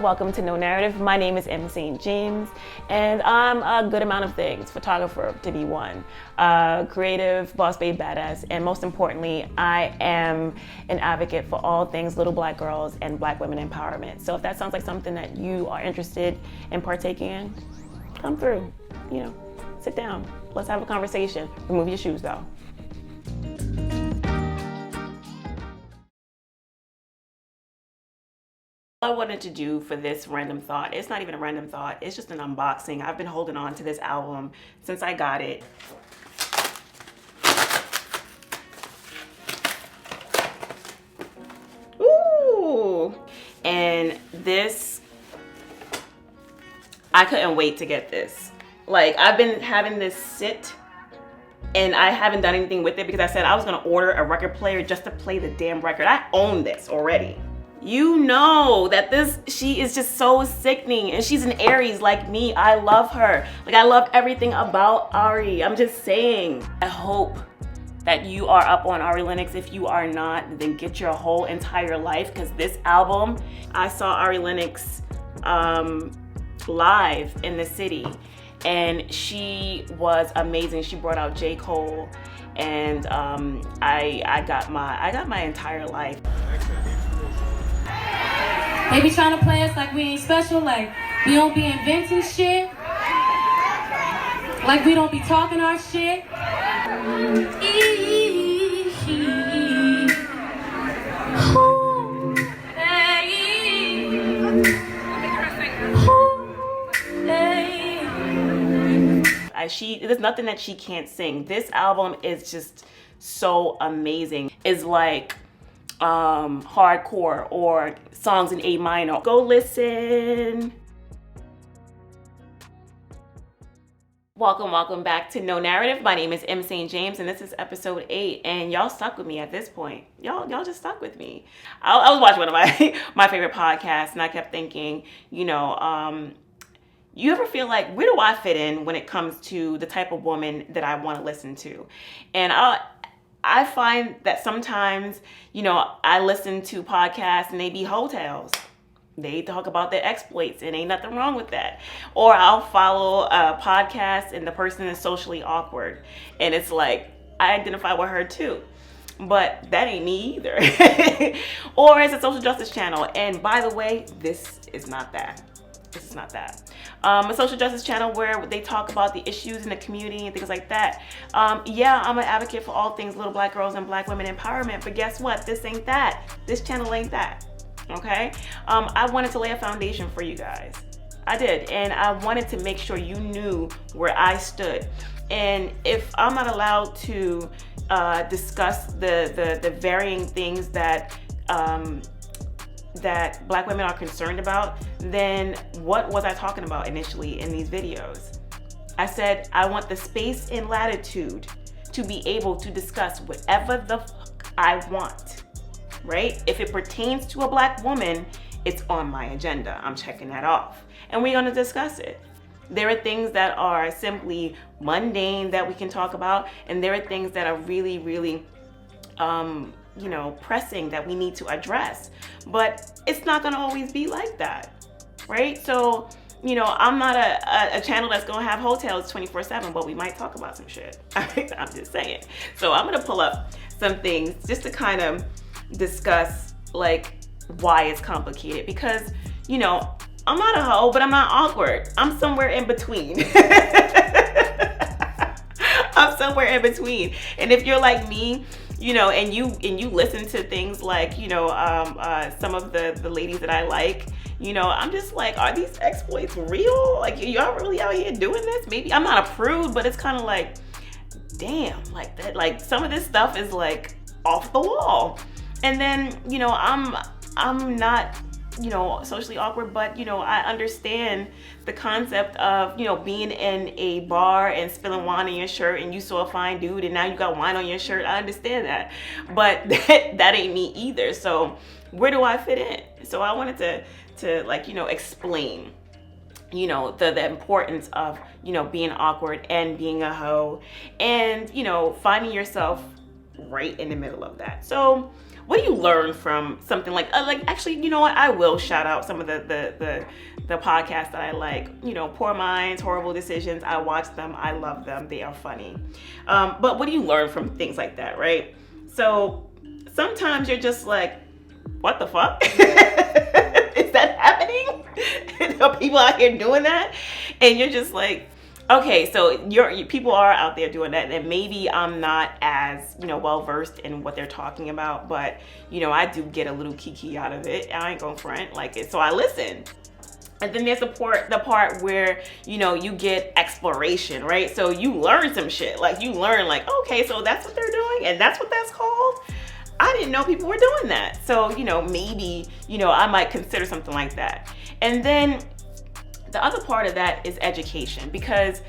welcome to No Narrative. My name is M. St. James, and I'm a good amount of things. Photographer to be one, creative, boss babe, badass, and most importantly, I am an advocate for all things little black girls and black women empowerment. So if that sounds like something that you are interested in partaking in, come through, sit down. Let's have a conversation. Remove your shoes though. All I wanted to do for this random thought, it's not even a random thought, it's just an unboxing. I've been holding on to this album since I got it. Ooh! And this, I couldn't wait to get this. Like, I've been having this sit and I haven't done anything with it because I said I was gonna order a record player just to play the damn record. I own this already. You know that she is just so sickening, and she's an Aries like me. I love her. Like, I love everything about Ari. I'm just saying. I hope that you are up on Ari Lennox. If you are not, then get your whole entire life, because this album, I saw Ari Lennox live in the city, and she was amazing. She brought out J. Cole, and I got my entire life. They be trying to play us like we ain't special, like we don't be inventing shit, like we don't be talking our shit. There's nothing that she can't sing. This album is just so amazing. It's like hardcore or songs in A minor. Go listen. Welcome back to No Narrative. My name is M. St. James, and this is episode 8. And y'all stuck with me at this point. Y'all just stuck with me. I was watching one of my favorite podcasts, and I kept thinking, you ever feel like, where do I fit in when it comes to the type of woman that I want to listen to? And I find that sometimes, I listen to podcasts and they be hotels. They talk about their exploits, and ain't nothing wrong with that. Or I'll follow a podcast and the person is socially awkward, and it's like, I identify with her too. But that ain't me either. Or it's a social justice channel. And by the way, this is not that. This is not that. A social justice channel where they talk about the issues in the community and things like that. Yeah, I'm an advocate for all things little black girls and black women empowerment, but guess what? This ain't that. This channel ain't that, okay? I wanted to lay a foundation for you guys. I did, and I wanted to make sure you knew where I stood. And if I'm not allowed to discuss the varying things that black women are concerned about, then what was I talking about initially in these videos? I said I want the space and latitude to be able to discuss whatever the fuck I want, right? If it pertains to a black woman, it's on my agenda. I'm checking that off, and we're gonna discuss it. There are things that are simply mundane that we can talk about, and there are things that are really, really pressing that we need to address. But it's not gonna always be like that, right? So, I'm not a channel that's gonna have hotels 24/7, but we might talk about some shit. I'm just saying. So I'm gonna pull up some things just to kind of discuss like why it's complicated, because, I'm not a hoe, but I'm not awkward. I'm somewhere in between. I'm somewhere in between. And if you're like me, and you listen to things like, some of the ladies that I like, I'm just like, are these exploits real? Like, y'all really out here doing this? Maybe I'm not a prude, but it's kind of like, damn, like that, like some of this stuff is like off the wall. And then, I'm not, socially awkward, but, I understand the concept of, being in a bar and spilling wine on your shirt, and you saw a fine dude and now you got wine on your shirt. I understand that, but that ain't me either. So where do I fit in? So I wanted to like, explain, the importance of, being awkward and being a hoe, and, finding yourself right in the middle of that. So what do you learn from something like actually, you know what? I will shout out some of the podcasts that I like. You know, Poor Minds, Horrible Decisions. I watch them. I love them. They are funny. But what do you learn from things like that, right? So sometimes you're just like, what the fuck? Is that happening? Are people out here doing that? And you're just like, okay, so people are out there doing that, and maybe I'm not as, you know, well versed in what they're talking about, but, you know, I do get a little kiki out of it. I ain't gonna front like it, so I listen. And then there's the part where, you know, you get exploration, right? So you learn some shit. Like, you learn, like, okay, so that's what they're doing, and that's what that's called. I didn't know people were doing that. So, you know, maybe, you know, I might consider something like that. And then the other part of that is education, because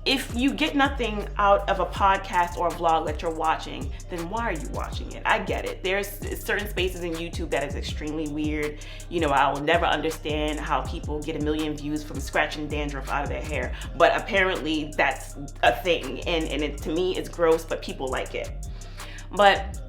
if you get nothing out of a podcast or a vlog that you're watching, then why are you watching it? I get it. There's certain spaces in YouTube that is extremely weird. You know, I will never understand how people get 1 million views from scratching dandruff out of their hair, but apparently that's a thing, and it, to me, it's gross, but people like it. But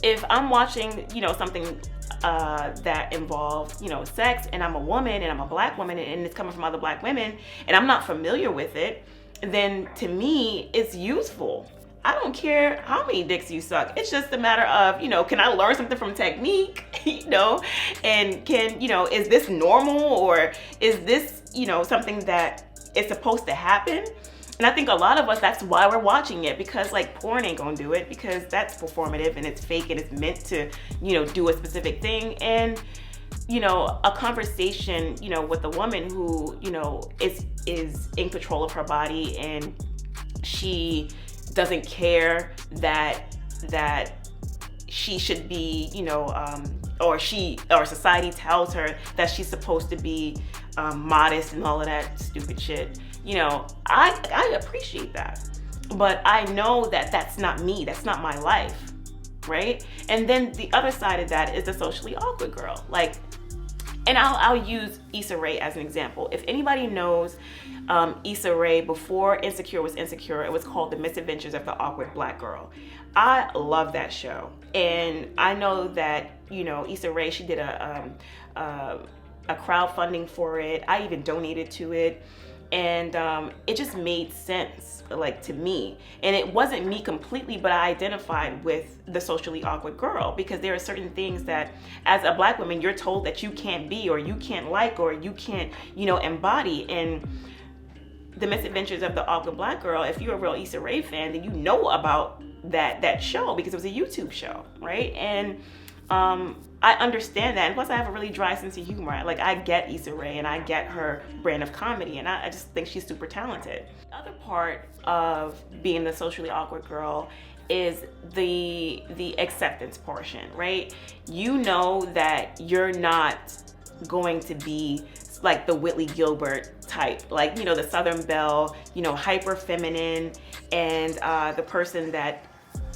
if I'm watching, you know, something that involves, you know, sex, and I'm a woman and I'm a black woman and it's coming from other black women and I'm not familiar with it, then to me it's useful. I don't care how many dicks you suck. It's just a matter of, you know, can I learn something from technique, you know, and can, you know, is this normal, or is this, you know, something that is supposed to happen? And I think a lot of us, that's why we're watching it, because like porn ain't gonna do it, because that's performative and it's fake and it's meant to, you know, do a specific thing. And, you know, a conversation, you know, with a woman who, you know, is in control of her body, and she doesn't care that she should be, you know, or society tells her that she's supposed to be modest and all of that stupid shit. You know, I appreciate that, but I know that that's not me. That's not my life, right? And then the other side of that is the socially awkward girl. Like, and I'll use Issa Rae as an example. If anybody knows Issa Rae, before Insecure was Insecure, it was called The Misadventures of the Awkward Black Girl. I love that show, and I know that, you know, Issa Rae, she did a crowdfunding for it. I even donated to it. And it just made sense, like, to me. And it wasn't me completely, but I identified with the socially awkward girl, because there are certain things that, as a black woman, you're told that you can't be, or you can't like, or you can't, you know, embody. And The Misadventures of the Awkward Black Girl, if you're a real Issa Rae fan, then you know about that show, because it was a YouTube show, right? And I understand that, and plus I have a really dry sense of humor. Like, I get Issa Rae and I get her brand of comedy, and I just think she's super talented. The other part of being the socially awkward girl is the acceptance portion, right? You know that you're not going to be like the Whitley Gilbert type, like, you know, the Southern Belle, you know, hyper feminine, and the person that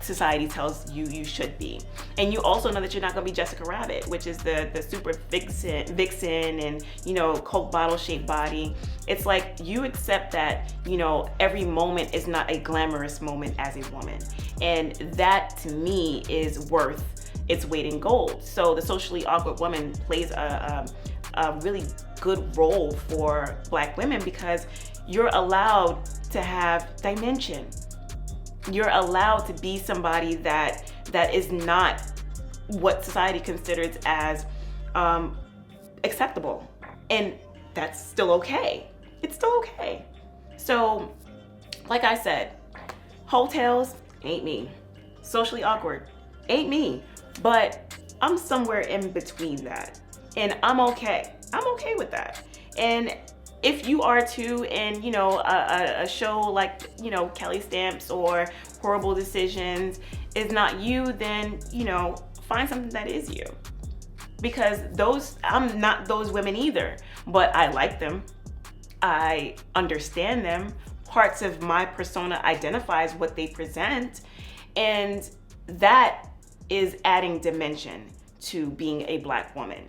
society tells you you should be. And you also know that you're not going to be Jessica Rabbit, which is the super vixen and, you know, Coke bottle shaped body. It's like, you accept that, you know, every moment is not a glamorous moment as a woman, and that to me is worth its weight in gold. So the socially awkward woman plays a really good role for black women, because you're allowed to have dimension. You're allowed to be somebody that is not what society considers as acceptable, and that's still okay. It's still okay. So, like I said, hotels ain't me. Socially awkward ain't me. But I'm somewhere in between that, and I'm okay. I'm okay with that. And if you are too, and, you know, a show like, you know, Kelly Stamps or Horrible Decisions is not you, then, you know, find something that is you. Because I'm not those women either, but I like them. I understand them. Parts of my persona identifies what they present, and that is adding dimension to being a black woman.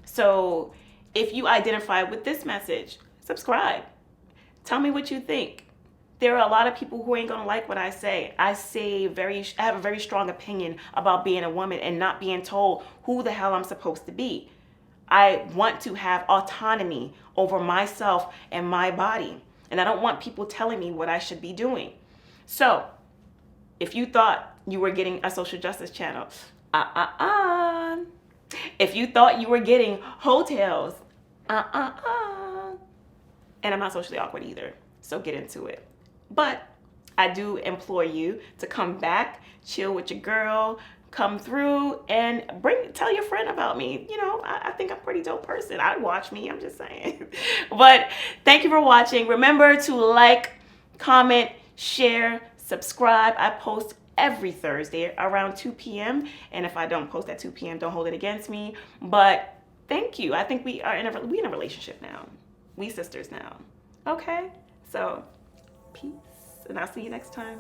So if you identify with this message, subscribe. Tell me what you think. There are a lot of people who ain't gonna like what I say. I have a very strong opinion about being a woman and not being told who the hell I'm supposed to be. I want to have autonomy over myself and my body. And I don't want people telling me what I should be doing. So, if you thought you were getting a social justice channel, If you thought you were getting hotels, and I'm not socially awkward either, so get into it. But I do implore you to come back, chill with your girl, come through and tell your friend about me. You know, I think I'm a pretty dope person. I'd watch me, I'm just saying. But thank you for watching. Remember to like, comment, share, subscribe. I post every Thursday around 2 p.m. And if I don't post at 2 p.m., don't hold it against me. But thank you. I think we in a relationship now. We sisters now. Okay? So, peace. And I'll see you next time.